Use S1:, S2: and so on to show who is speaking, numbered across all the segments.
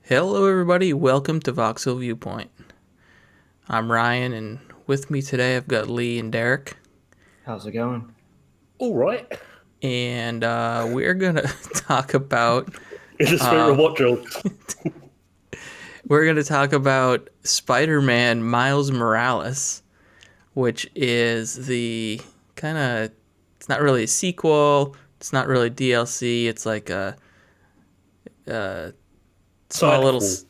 S1: Hello, everybody. Welcome to Voxel Viewpoint. I'm Ryan, and with me today I've got Lee and Derrick,
S2: How's it going?
S3: All right.
S1: and we're gonna talk about
S3: In the spirit of
S1: uh,
S3: what, Joel?
S1: Spider-Man Miles Morales, which is the kind of it's not really a sequel, it's not really DLC, it's like a small little
S3: Sidequel.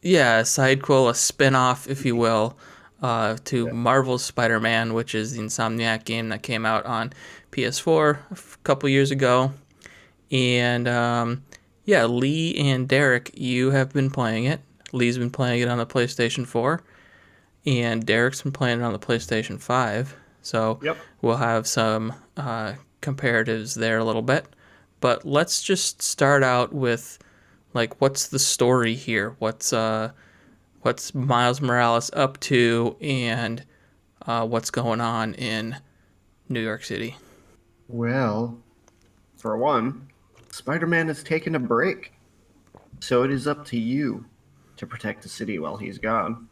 S1: yeah, sidequel, a spin-off, if you will, to Marvel's Spider-Man, which is the Insomniac game that came out on PS4 a couple years ago. And yeah, Lee and Derrick, you have been playing it. Lee's been playing it on the PlayStation 4, and Derrick's been playing it on the PlayStation 5. So
S2: Yep.
S1: we'll have some comparatives there a little bit. But let's just start out with like what's the story here? What's Miles Morales up to, and what's going on in New York City?
S2: Well, for one, Spider-Man has taken a break, so it is up to you to protect the city while he's gone.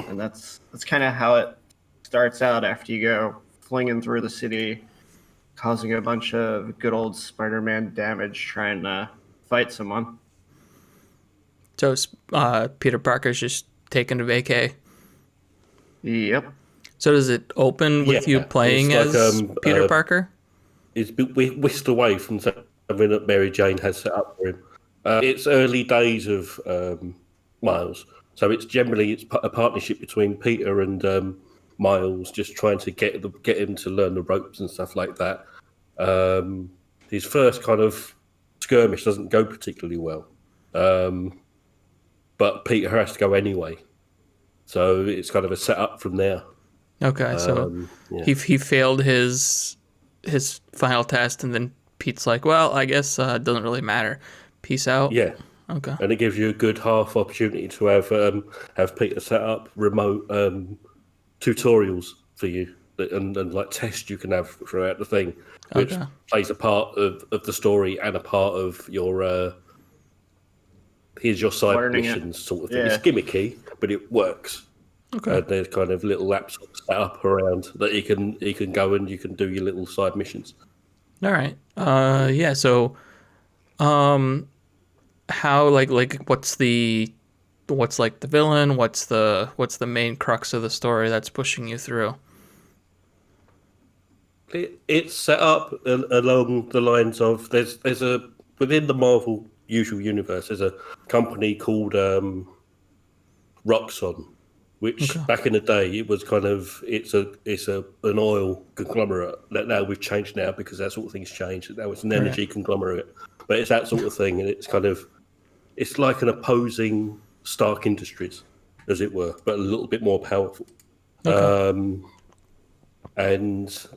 S2: And that's kind of how it starts out after you go flinging through the city, causing a bunch of good old Spider-Man damage trying to fight someone.
S1: So Peter Parker's just taking a vacay.
S2: Yep.
S1: So does it open with you
S3: Yeah, it's
S1: playing
S3: like
S1: as Peter Parker?
S3: it's whisked away from something that Mary Jane has set up for him. It's early days of Miles, so it's a partnership between Peter and Miles, just trying to get him to learn the ropes and stuff like that. His first kind of skirmish doesn't go particularly well, but Peter has to go anyway. So it's kind of a setup from there.
S1: Okay, so
S3: Yeah.
S1: he failed his final test, and then Pete's like, "Well, I guess it doesn't really matter. Peace out."
S3: Yeah,
S1: Okay.
S3: and it gives you a good half opportunity to have Peter set up remote tutorials for you and like tests you can have throughout the thing, which
S1: Okay.
S3: plays a part of the story and a part of your here's your side
S2: Learning it.
S3: missions sort of thing. It's
S2: Yeah.
S3: gimmicky, but it works.
S1: Okay.
S3: There's kind of little laptops set up around that you can go and you can do your little side missions.
S1: All right. Yeah. So, how like what's like the villain? What's the main crux of the story that's pushing you through?
S3: It's set up along the lines of there's a within the Marvel usual universe. There's a company called Roxxon, which
S1: Okay.
S3: back in the day it was kind of it's a an oil conglomerate. That now we've changed now because that sort of thing's changed. Now it's an
S1: Right.
S3: energy conglomerate, but it's that sort of thing, and it's kind of it's like an opposing Stark Industries, as it were, but a little bit more powerful.
S1: Okay.
S3: And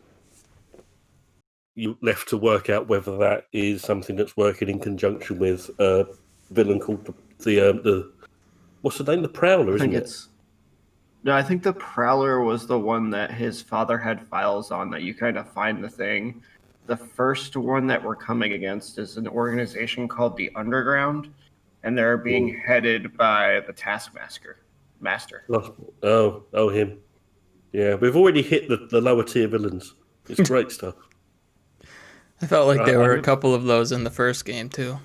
S3: you left to work out whether that is something that's working in conjunction with a villain called the what's the name? The Prowler,
S2: I
S3: isn't
S2: think
S3: it?
S2: it's No, I think the Prowler was the one that his father had files on that you kind of find the thing. The first one that we're coming against is an organization called the Underground, and they're being headed by the Taskmaster. Master.
S3: Oh, him. Yeah, we've already hit the lower tier villains. It's great stuff.
S1: I felt like there
S3: I
S1: were a
S3: know,
S1: couple of those in the first game too.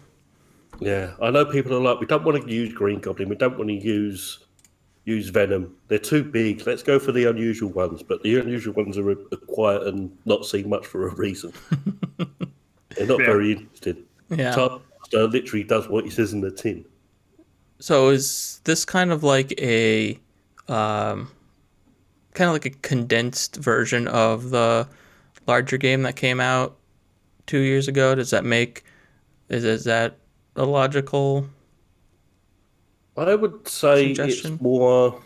S3: yeah, I know people are like, we don't want to use Green Goblin, we don't want to use Venom. They're too big. Let's go for the unusual ones. But the unusual ones are quiet and not seen much for a reason. They're not
S2: Yeah.
S3: very interested.
S1: Yeah.
S3: Taskmaster literally does what he says in the tin.
S1: So is this um, kind of like a condensed version of the larger game that came out 2 years ago? Is that a logical
S3: I would say it's
S1: suggestion?
S3: more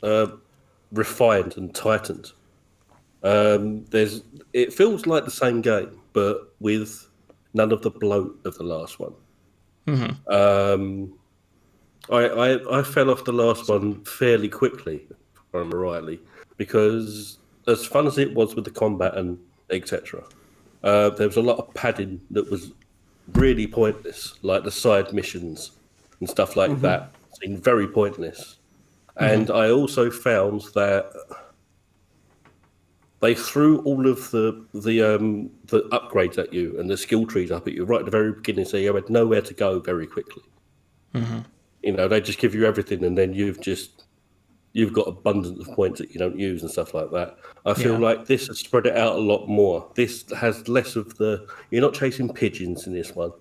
S3: uh, refined and tightened. There's it feels like the same game, but with none of the bloat of the last one. Um, I fell off the last one fairly quickly, if I remember rightly, because as fun as it was with the combat and etc., there was a lot of padding that was really pointless, like the side missions and stuff like that seemed very pointless. And I also found that they threw all of the upgrades at you and the skill trees up at you right at the very beginning, so you had nowhere to go very quickly. You know, they just give you everything, and then you've got abundance of points that you don't use and stuff like that. I feel like this has spread it out a lot more. This has less of you're not chasing pigeons in this one.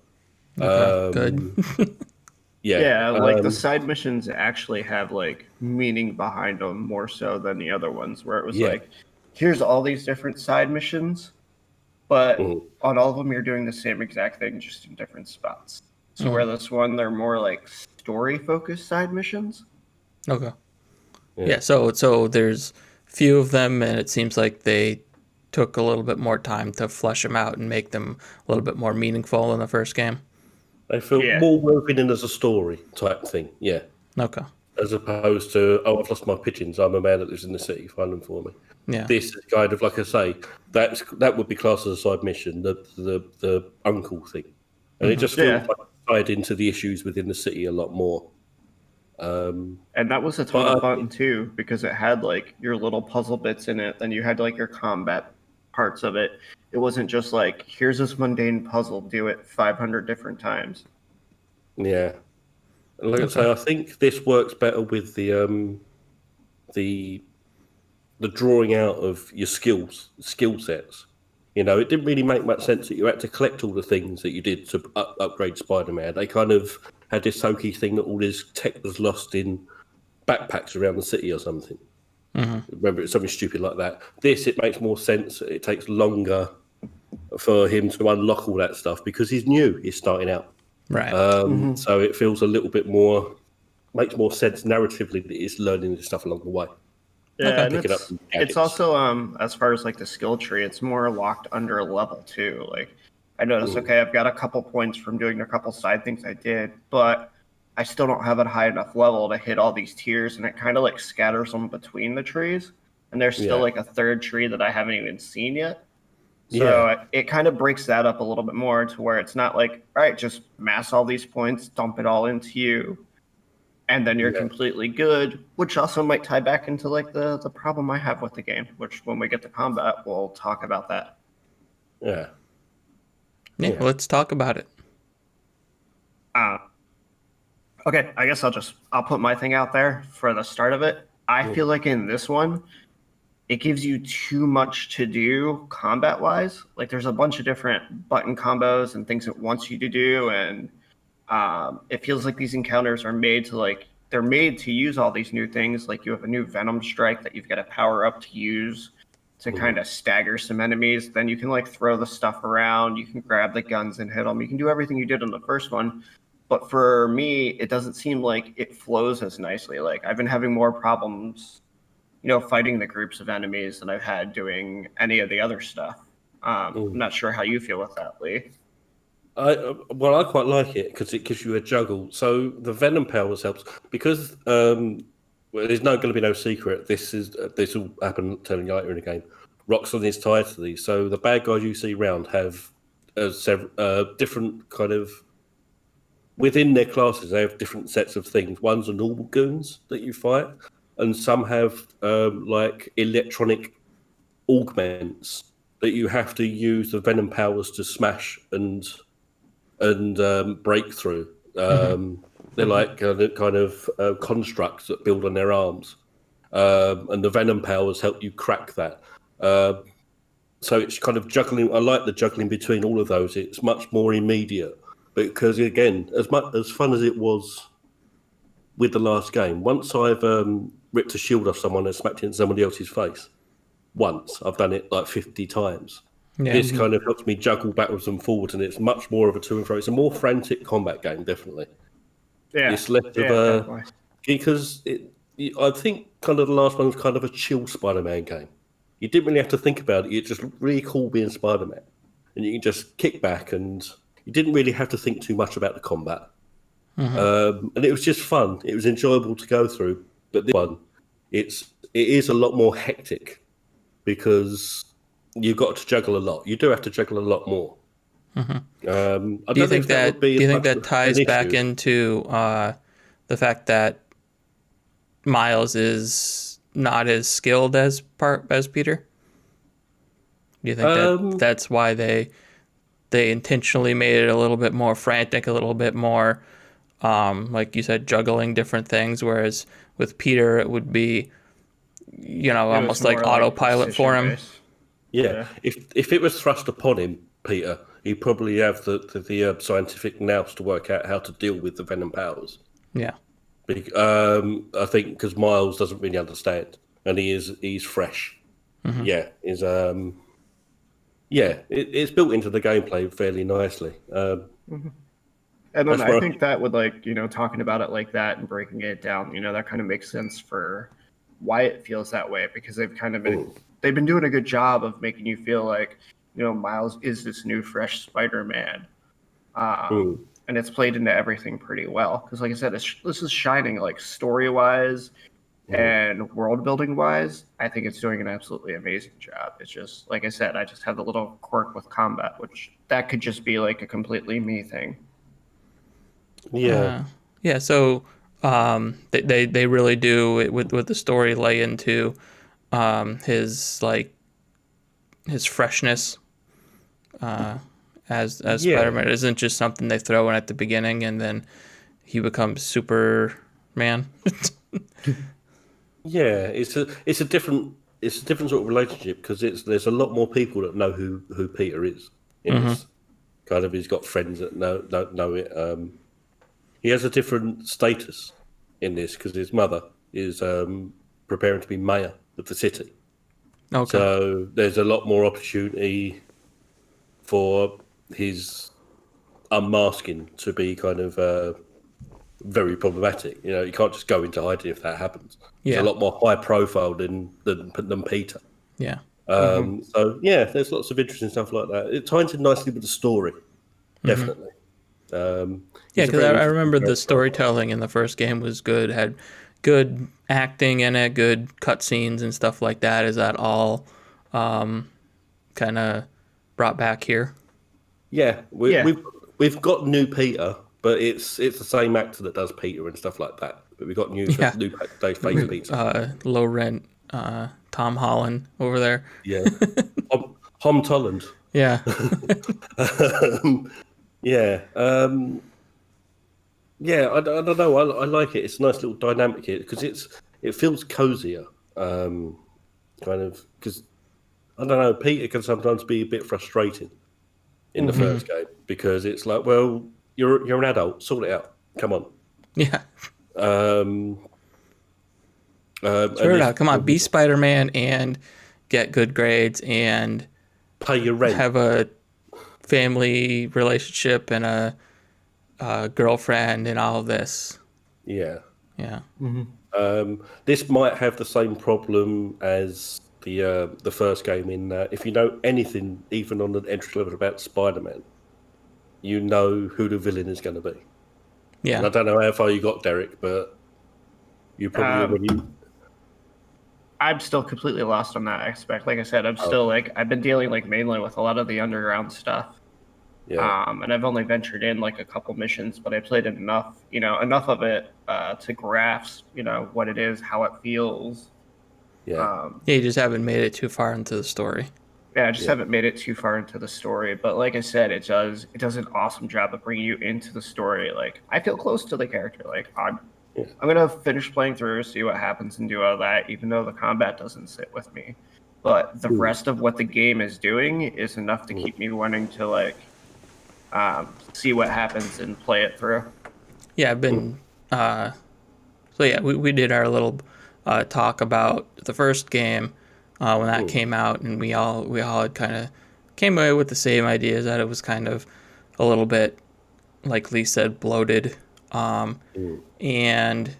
S1: Okay, good.
S2: Yeah, like the side missions actually have like meaning behind them more so than the other ones, where it was like, here's all these different side missions, but on all of them you're doing the same exact thing, just in different spots. So where this one, they're more like story focused side missions.
S1: Okay. Yeah. So there's few of them, and it seems like they took a little bit more time to flesh them out and make them a little bit more meaningful in the first game.
S3: They feel more woven in as a story type thing, yeah.
S1: Okay.
S3: As opposed to, oh, I've lost my pigeons. I'm a man that lives in the city. Find them for me.
S1: Yeah.
S3: This is kind of like I say, that would be classed as a side mission, the uncle thing, and it just feels like tied into the issues within the city a lot more.
S2: And that was a ton of fun too, because it had like your little puzzle bits in it. Then you had like your combat parts of it. It wasn't just like, here's this mundane puzzle, do it 500 different times.
S3: Yeah, like I say, I think this works better with the drawing out of your skill sets. You know, it didn't really make much sense that you had to collect all the things that you did to upgrade Spider-Man. They kind of had this hokey thing that all this tech was lost in backpacks around the city or something. Remember, it's something stupid like that. It makes more sense. It takes longer for him to unlock all that stuff because he's new. He's starting out.
S1: Right.
S3: So it feels a little bit more, makes more sense narratively that he's learning this stuff along the way.
S2: Yeah, and it's also as far as like the skill tree, it's more locked under a level too. Like I noticed, okay, I've got a couple points from doing a couple side things I did, but I still don't have a high enough level to hit all these tiers, and it kind of like scatters them between the trees, and there's still like a third tree that I haven't even seen yet. So it kind of breaks that up a little bit more to where it's not like, all right, just mass all these points, dump it all into you, and then you're completely good, which also might tie back into like the problem I have with the game, which when we get to combat, we'll talk about that.
S1: Yeah, let's talk about it.
S2: Okay, I guess I'll put my thing out there for the start of it. I feel like in this one, it gives you too much to do combat-wise. Like there's a bunch of different button combos and things it wants you to do, and it feels like these encounters are made to use all these new things. Like you have a new Venom strike that you've got to power up to use to kind of stagger some enemies. Then you can like throw the stuff around. You can grab the guns and hit them. You can do everything you did in the first one. But for me, it doesn't seem like it flows as nicely. Like I've been having more problems, fighting the groups of enemies than I've had doing any of the other stuff. I'm not sure how you feel with that, Lee.
S3: I quite like it because it gives you a juggle. So the Venom powers helps because there's going to be no secret. This will happen telling you later in the game. Voxel is tied to these, so the bad guys you see around have several different kind of within their classes. They have different sets of things. One's are normal goons that you fight, and some have like electronic augments that you have to use the Venom powers to smash and break through. They're like kind of constructs that build on their arms, and the Venom powers help you crack that. So it's kind of juggling. I like the juggling between all of those. It's much more immediate because, again, as fun as it was with the last game, once I've ripped a shield off someone and smacked it in somebody else's face, once I've done it like 50 times. Yeah. This kind of helps me juggle backwards and forwards, and it's much more of a to and fro. It's a more frantic combat game, definitely.
S2: Yeah,
S3: it's less of a because I think kind of the last one was kind of a chill Spider-Man game. You didn't really have to think about it. It's just really cool being Spider-Man, and you can just kick back, and you didn't really have to think too much about the combat. And it was just fun. It was enjoyable to go through. But this one, it is a lot more hectic because you've got to juggle a lot. You do have to juggle a lot more. I
S1: Do you
S3: don't
S1: think
S3: if that
S1: that
S3: would be
S1: do you
S3: as
S1: think
S3: much
S1: that ties
S3: an
S1: back
S3: issue.
S1: into the fact that Miles is not as skilled as Peter? Do you think that
S3: Um,
S1: that's why they intentionally made it a little bit more frantic, a little bit more like you said, juggling different things, whereas with Peter it would be,
S2: It was
S1: almost like
S2: more like
S1: autopilot for
S2: precision
S1: him.
S2: based.
S3: yeah,
S2: Yeah.
S3: if it was thrust upon him, Peter, he'd probably have the scientific nous to work out how to deal with the venom powers.
S1: Yeah.
S3: I think because Miles doesn't really understand, and he's fresh. Yeah, it's built into the gameplay fairly nicely.
S2: And then
S3: That's
S2: I
S3: where
S2: think that would like, talking about it like that and breaking it down, that kind of makes sense for why it feels that way because they've been doing a good job of making you feel like, Miles is this new fresh Spider-Man. And it's played into everything pretty well because like I said, this is shining like story-wise and world building wise. I think it's doing an absolutely amazing job. It's just like I said, I just have the little quirk with combat, which that could just be like a completely me thing.
S3: yeah,
S1: Yeah, so they really do it with the story lay into his like his freshness as
S3: yeah,
S1: Spider-Man. It isn't just something they throw in at the beginning and then he becomes Superman.
S3: yeah. It's a different sort of relationship because there's a lot more people that know who Peter is in this. Kind of, he's got friends that don't know it. He has a different status in this because his mother is preparing to be mayor of the city.
S1: Okay.
S3: So there's a lot more opportunity for his unmasking to be kind of very problematic. You can't just go into hiding if that happens. He's a
S1: Yeah.
S3: lot more high profile than Peter.
S1: Yeah.
S3: So yeah, there's lots of interesting stuff like that. It ties in nicely with the story, definitely.
S1: Yeah,
S3: He's a
S1: because
S3: very
S1: I
S3: interesting
S1: remember the
S3: character.
S1: storytelling in the first game was good, had good acting in it, good cutscenes and stuff like that. Is that all kind of brought back here?
S3: Yeah,
S2: Yeah.
S3: we've got new Peter, but it's the same actor that does Peter and stuff like that. But we've got
S1: Yeah.
S3: new face Peter.
S1: Low rent Tom Holland over there.
S3: Yeah, Tom Tolland.
S1: Yeah.
S3: Yeah, yeah. I don't know. I like it. It's a nice little dynamic here because it feels cozier. Kind of because I don't know. Peter can sometimes be a bit frustrating in the first game because it's like, well, you're an adult, sort it out. Come on.
S1: Yeah.
S3: Um, and
S1: Sort it
S3: this
S1: out. Come on, be Spider-Man and get good grades and
S3: pay your rent.
S1: have a family relationship and a girlfriend and all of this.
S3: Yeah.
S1: Yeah.
S3: This might have the same problem as the first game in that if you know anything, even on an entry level about Spider-Man, you know who the villain is going to be. And
S1: Yeah.
S3: I don't know how far you got, Derek, but you probably
S2: Um,
S3: already.
S2: I'm still completely lost on that aspect. Like I said, I'm still like I've been dealing like mainly with a lot of the underground stuff.
S3: Yeah.
S2: And I've only ventured in like a couple missions, but I played it enough of it to grasp, what it is, how it feels.
S3: Yeah.
S1: Yeah, you just haven't made it too far into the story.
S2: Yeah, I just
S3: Yeah.
S2: haven't made it too far into the story, but like I said, it does an awesome job of bringing you into the story. Like I feel close to the character. Like I'm gonna finish playing through, see what happens, and do all that. Even though the combat doesn't sit with me, but the rest of what the game is doing is enough to keep me wanting to see what happens and play it through.
S1: Yeah, I've been. So yeah, we did our little talk about the first game when that came out, and we all had kind of came away with the same ideas that it was kind of a little bit, like Lee said, bloated. And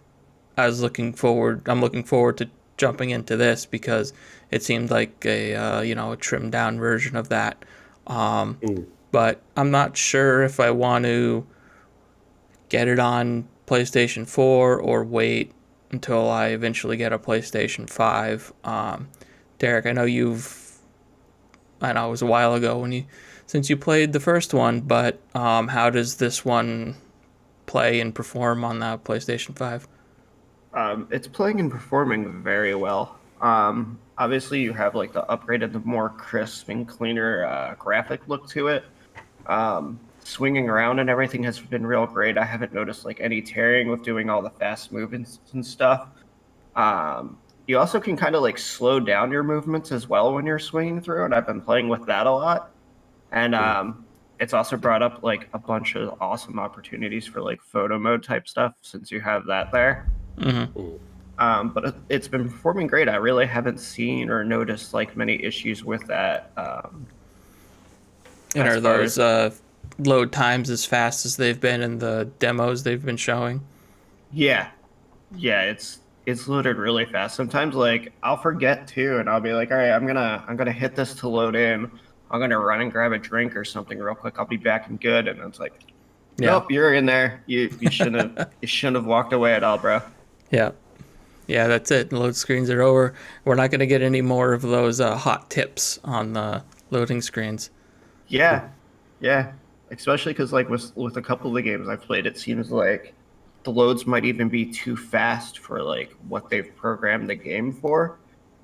S1: I'm looking forward to jumping into this because it seemed like a trimmed down version of that. But I'm not sure if I want to get it on PlayStation 4 or wait until I eventually get a PlayStation 5. Derek, I know it was a while ago when you since you played the first one, but how does this one play and perform on the PlayStation 5?
S2: It's playing and performing very well. Obviously, you have like the upgraded, the more crisp and cleaner graphic look to it. Swinging around and everything has been real great. I haven't noticed like any tearing with doing all the fast movements and stuff. You also can kind of like slow down your movements as well when you're swinging through, and I've been playing with that a lot. And it's also brought up like a bunch of awesome opportunities for like photo mode type stuff since you have that there. But it's been performing great. I really haven't seen or noticed like many issues with that.
S1: And
S2: as
S1: are
S2: far
S1: those load times as fast as they've been in the demos they've been showing?
S2: Yeah, yeah, it's loaded really fast. Sometimes like I'll forget too, and I'll be like, all right, I'm gonna hit this to load in. I'm gonna run and grab a drink or something real quick. I'll be back and good. And it's like, nope, you're in there. You shouldn't have walked away at all, bro.
S1: Yeah. Yeah, that's it. Load screens are over. We're not going to get any more of those hot tips on the loading screens.
S2: Yeah, yeah. Especially because like with a couple of the games I've played, it seems like the loads might even be too fast for like what they've programmed the game for.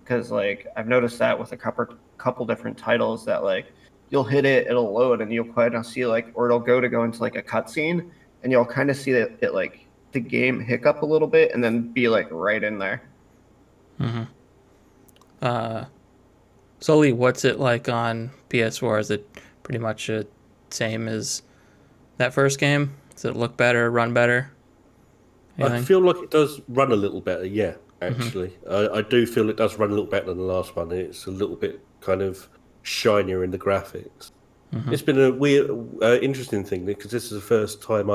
S2: Because like I've noticed that with a couple different titles that like you'll hit it, it'll load, and you'll kind of see like, or it'll go into like a cutscene, and you'll kind of see it like the game hiccup a little bit, and then be like right in there.
S1: So Lee, what's it like on PS4? Is it pretty much the same as that first game? Does it look better, run better?
S3: I feel like it does run a little better, yeah, actually. I do feel it does run a little better than the last one. It's a little bit kind of shinier in the graphics. It's been a weird, interesting thing because this is the first time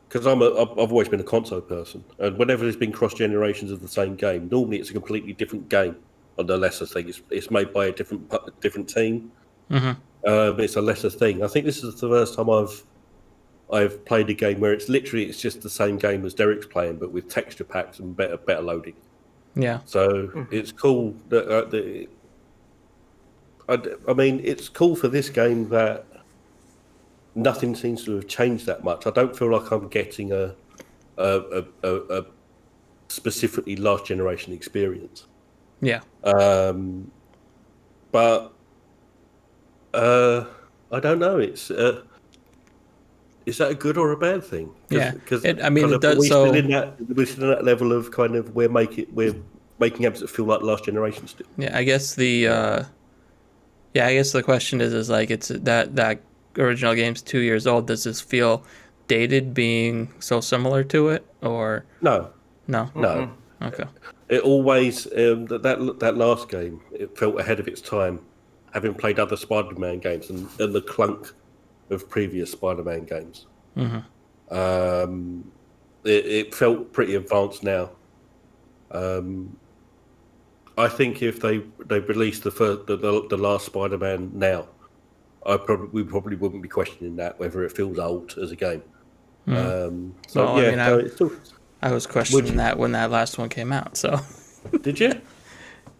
S3: because I've always been a console person, and whenever there's been cross generations of the same game, normally it's a completely different game. On the lesser thing, it's made by a different team. It's a lesser thing. I think this is the first time I've played a game where it's just the same game as Derrick's playing, but with texture packs and better loading.
S1: Yeah.
S3: So it's cool that I mean, it's cool for this game that nothing seems to have changed that much. I don't feel like I'm getting a specifically last generation experience.
S1: Yeah.
S3: But I don't know. It's is that a good or a bad thing?
S1: Yeah.
S3: Because
S1: It does.
S3: we're
S1: So
S3: still in that level of kind of we're making games that feel like last generation still.
S1: yeah, I guess the question is like it's that original game's 2 years old. Does this feel dated being so similar to it, or
S3: No.
S1: no? Okay.
S3: It always that last game, it felt ahead of its time, having played other Spider-Man games and the clunk of previous Spider-Man games. It felt pretty advanced now. I think if they released the last Spider-Man now, we probably wouldn't be questioning that whether it feels old as a game.
S1: I was questioning that when that last one came out. So
S3: did you?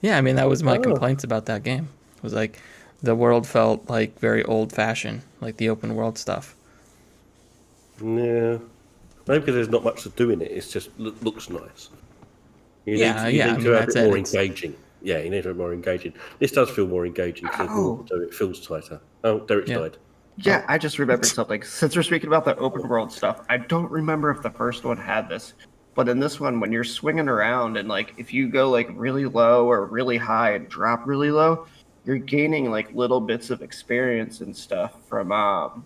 S1: Yeah, I mean that was my complaints about that game. It was like the world felt like very old-fashioned, like the open world stuff.
S3: Yeah, maybe because there's not much to do in it. It's just looks nice. You need to have it more engaging. Yeah, you need to have it more engaging. This does feel more engaging because it feels tighter. Oh, Derrick's died.
S2: Yeah, I just remembered something. Since we're speaking about the open world stuff, I don't remember if the first one had this, but in this one, when you're swinging around and like if you go like really low or really high and drop really low, you're gaining like little bits of experience and stuff from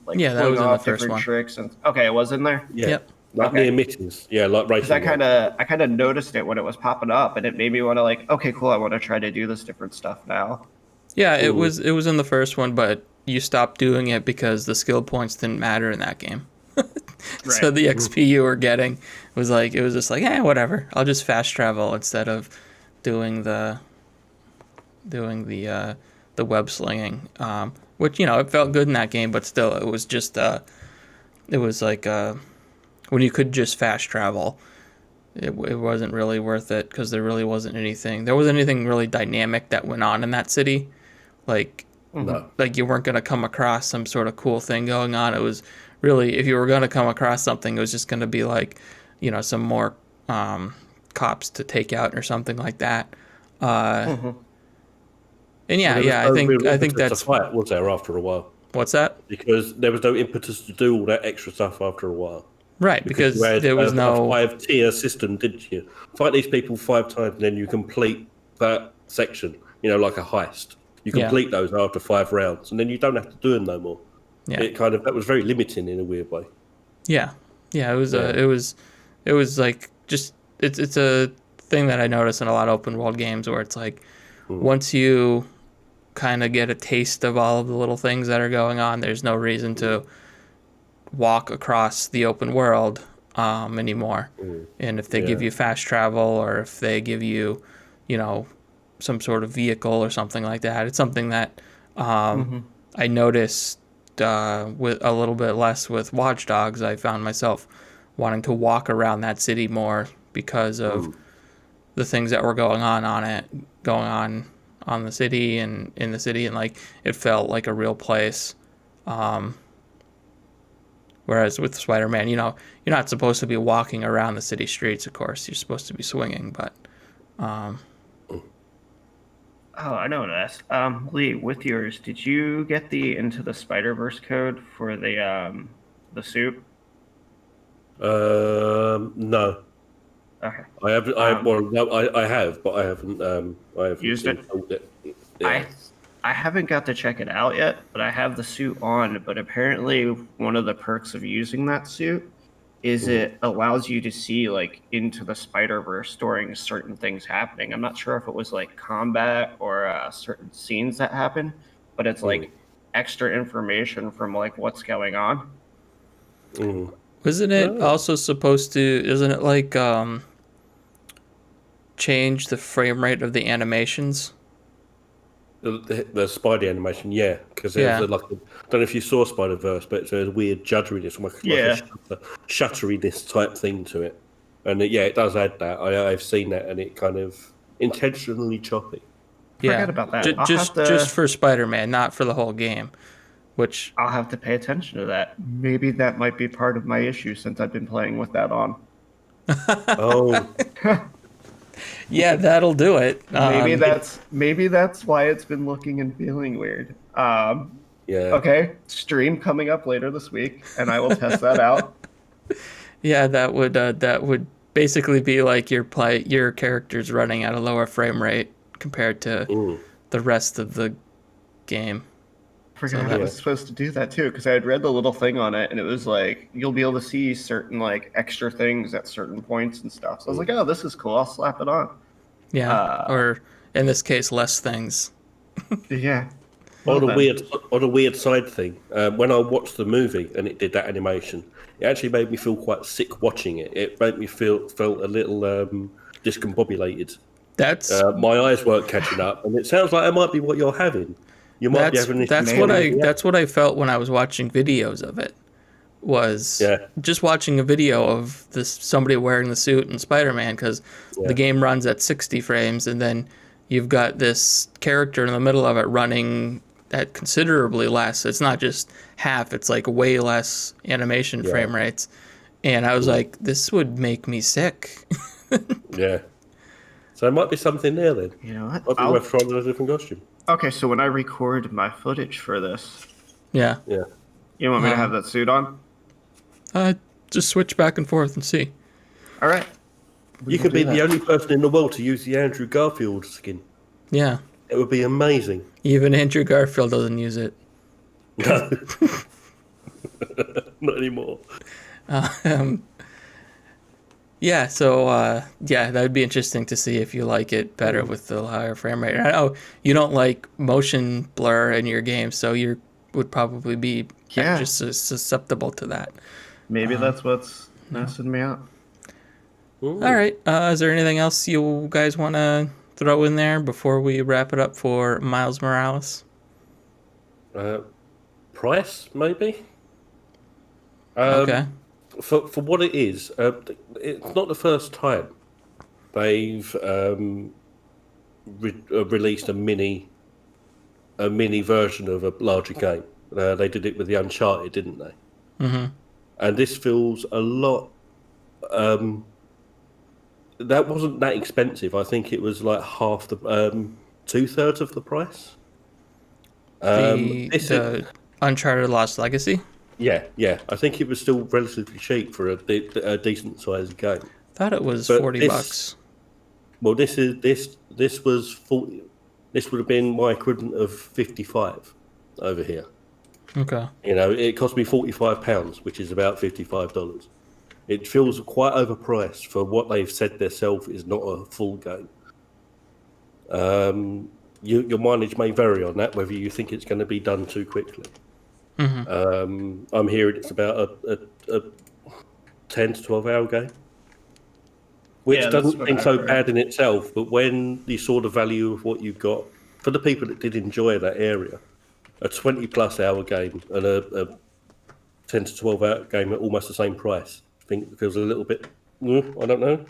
S2: like
S1: that was in the first
S2: different
S1: one.
S2: Tricks and okay, it was in there.
S3: Yeah.
S1: Yep.
S3: Like near mittens, like racing.
S2: I kind of noticed it when it was popping up, and it made me want to like, okay, cool, I want to try to do this different stuff now.
S1: Yeah, it was in the first one, but you stopped doing it because the skill points didn't matter in that game. So the XP you were getting was just like, whatever. I'll just fast travel instead of doing the web slinging, which it felt good in that game, but still it was just it was like when you could just fast travel, it wasn't really worth it because there really wasn't anything. There wasn't anything really dynamic that went on in that city. Like
S3: No.
S1: like you weren't going to come across some sort of cool thing going on. It was really, if you were going to come across something, it was just going to be like, some more cops to take out or something like that. And
S3: Well, there was
S1: I
S3: no
S1: think
S3: real
S1: I think
S3: impetus to
S1: that's
S3: fight, was there, after a while?
S1: what's that?
S3: Because there was no impetus to do all that extra stuff after a while.
S1: Right,
S3: Because you
S1: because
S3: had
S1: there was
S3: a
S1: no
S3: 5-tier system, didn't you? Fight these people 5 times, and then you complete that section. Like a heist. You
S1: Yeah.
S3: complete those after 5 rounds, and then you don't have to do them no more.
S1: yeah.
S3: That was very limiting in a weird way.
S1: Yeah, yeah.
S3: Yeah.
S1: It was like just it's a thing that I notice in a lot of open world games where it's like once you kind of get a taste of all of the little things that are going on, there's no reason to walk across the open world anymore. And if they give you fast travel or if they give you, some sort of vehicle or something like that, it's something that I noticed with a little bit less with Watch Dogs. I found myself wanting to walk around that city more because of the things that were going on the city and in the city, and like it felt like a real place. Whereas with Spider-Man, you're not supposed to be walking around the city streets. Of course, you're supposed to be swinging, but.
S2: Oh, I know this. Lee, with yours, did you get the Into the Spider-Verse code for the suit?
S3: No.
S2: Okay.
S3: I have. I have, but I haven't. I haven't
S2: Used it?
S3: installed it. Yeah.
S2: I haven't got to check it out yet, but I have the suit on. But apparently, one of the perks of using that suit is it allows you to see like into the Spider-Verse during certain things happening. I'm not sure if it was like combat or certain scenes that happen, but it's like extra information from like what's going on.
S1: Isn't it also supposed to? Isn't it like change the frame rate of the animations?
S3: The Spidey animation, yeah, because there's I don't know if you saw Spider-Verse, but there's a weird judderiness, like a shutteriness type thing to it, and it does add that. I've seen that, and it kind of intentionally choppy.
S2: Forget about that.
S1: Just for Spider-Man, not for the whole game. Which
S2: I'll have to pay attention to that. Maybe that might be part of my issue since I've been playing with that on.
S3: Oh.
S1: Yeah, that'll do it.
S2: Maybe that's why it's been looking and feeling weird.
S3: Yeah.
S2: Okay, stream coming up later this week, and I will test that out.
S1: Yeah, that would basically be like your character's running at a lower frame rate compared to the rest of the game.
S2: Forgot I was supposed to do that too, because I had read the little thing on it, and it was like you'll be able to see certain like extra things at certain points and stuff. So I was like, "Oh, this is cool. I'll slap it on."
S1: Yeah, or in this case, less things.
S2: Yeah.
S3: On a weird side thing, when I watched the movie and it did that animation, it actually made me feel quite sick watching it. It made me felt a little discombobulated.
S1: That's
S3: my eyes weren't catching up, and it sounds like that might be what you're having. You might be having this.
S1: That's what I felt when I was watching videos of it. Was just watching a video of somebody wearing the suit in Spider-Man, because the game runs at 60 frames, and then you've got this character in the middle of it running at considerably less. It's not just half; it's like way less animation frame rates. And I was like, this would make me sick.
S3: Yeah. So there might be something there then.
S2: You know what?
S3: Might be worth trying a different costume.
S2: Okay, so when I record my footage for this,
S1: yeah,
S2: you want me to have that suit on?
S1: Just switch back and forth and see.
S2: All right.
S3: You could be the only person in the world to use the Andrew Garfield skin.
S1: Yeah.
S3: It would be amazing.
S1: Even Andrew Garfield doesn't use it.
S3: No. Not anymore.
S1: Yeah, so that would be interesting to see if you like it better with the higher frame rate. I know you don't like motion blur in your game, so you would probably be just susceptible to that.
S2: Maybe that's what's messing me up.
S3: Ooh.
S1: All right. Is there anything else you guys want to throw in there before we wrap it up for Miles Morales?
S3: Price, maybe?
S1: Okay.
S3: For what it is, it's not the first time they've released a mini a mini version of a larger game. They did it with the Uncharted, didn't they?
S1: Mm-hmm.
S3: And this feels a lot. That wasn't that expensive. I think it was like half the 2/3 of the price.
S1: The Uncharted Lost Legacy.
S3: Yeah. I think it was still relatively cheap for a decent sized game.
S1: Thought it was
S3: But
S1: $40.
S3: Well, this was 40. This would have been my equivalent of 55 over here.
S1: Okay.
S3: You know, it cost me £45, which is about $55. It feels quite overpriced for what they've said themselves is not a full game. Your mileage may vary on that, whether you think it's going to be done too quickly.
S1: Mm-hmm.
S3: I'm hearing it's about a 10 to 12 hour game, which doesn't seem so bad in itself, but when you saw the value of what you've got, for the people that did enjoy that area, a 20 plus hour game and a 10 to 12 hour game at almost the same price, I think it feels a little bit, I don't know.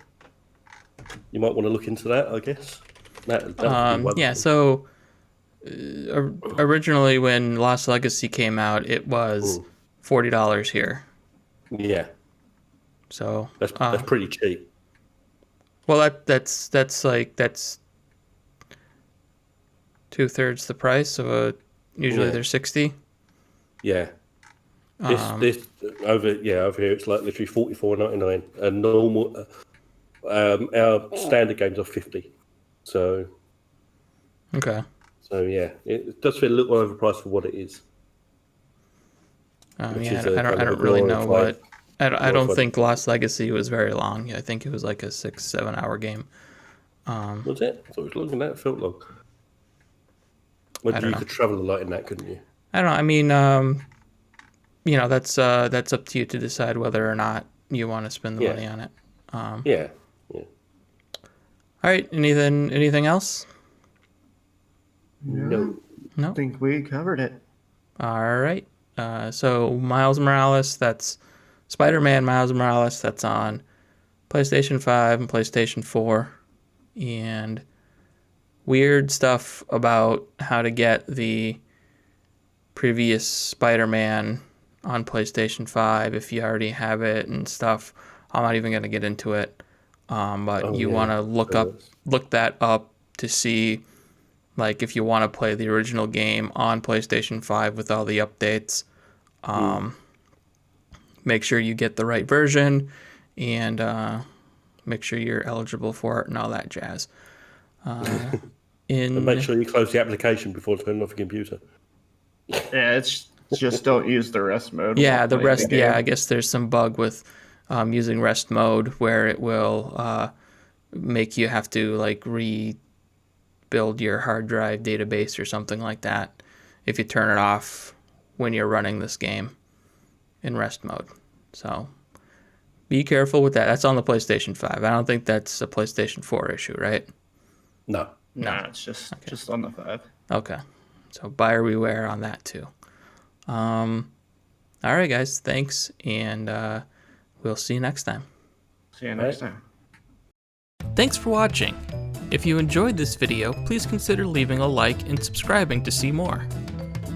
S3: You might want to look into that, I guess. That would be one
S1: Yeah,
S3: thing.
S1: so originally when Lost Legacy came out, it was $40 here.
S3: Yeah,
S1: So
S3: that's pretty cheap.
S1: well, that's 2/3 the price of a. Usually they're 60.
S3: Yeah. This over here it's like literally $44.99, and normal our standard games are 50. So
S1: Okay.
S3: yeah, it does feel a little overpriced for what it is.
S1: I
S3: is a kind of
S1: don't
S3: a
S1: really know
S3: glorified-
S1: what. I don't
S3: glorified-
S1: think Lost Legacy was very long. I think it was like a 6-7 hour game.
S3: Was it? I thought it was longer than that. It felt long. Well,
S1: don't
S3: you
S1: know.
S3: could travel a lot in that, couldn't you?
S1: I don't know. I mean, that's up to you to decide whether or not you want to spend the money on it.
S3: Yeah.
S1: All right. Anything else?
S3: No.
S2: I think we covered it.
S1: All right. So Miles Morales, that's Spider-Man Miles Morales, that's on PlayStation 5 and PlayStation 4. And weird stuff about how to get the previous Spider-Man on PlayStation 5 if you already have it and stuff. I'm not even going to get into it. But you want to look that up to see, like, if you want to play the original game on PlayStation 5 with all the updates. Make sure you get the right version and make sure you're eligible for it and all that jazz.
S3: And make sure you close the application before turning off the computer.
S2: Yeah, it's just don't use the rest mode.
S1: Yeah,
S2: while
S1: the
S2: playing
S1: rest.
S2: game.
S1: Yeah, I guess there's some bug with using rest mode where it will make you have to like rebuild your hard drive database or something like that if you turn it off when you're running this game in rest mode. So be careful with that. That's on the PlayStation 5. I don't think that's a PlayStation 4 issue, right?
S3: No.
S2: Nah, it's just on the 5.
S1: Okay. So buyer beware on that too. All right, guys. Thanks, and we'll see you next time.
S2: See you next time.
S1: Thanks for watching. If you enjoyed this video, please consider leaving a like and subscribing to see more.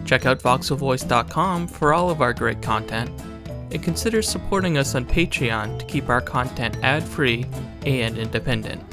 S1: Check out voxelvoice.com for all of our great content, and consider supporting us on Patreon to keep our content ad-free and independent.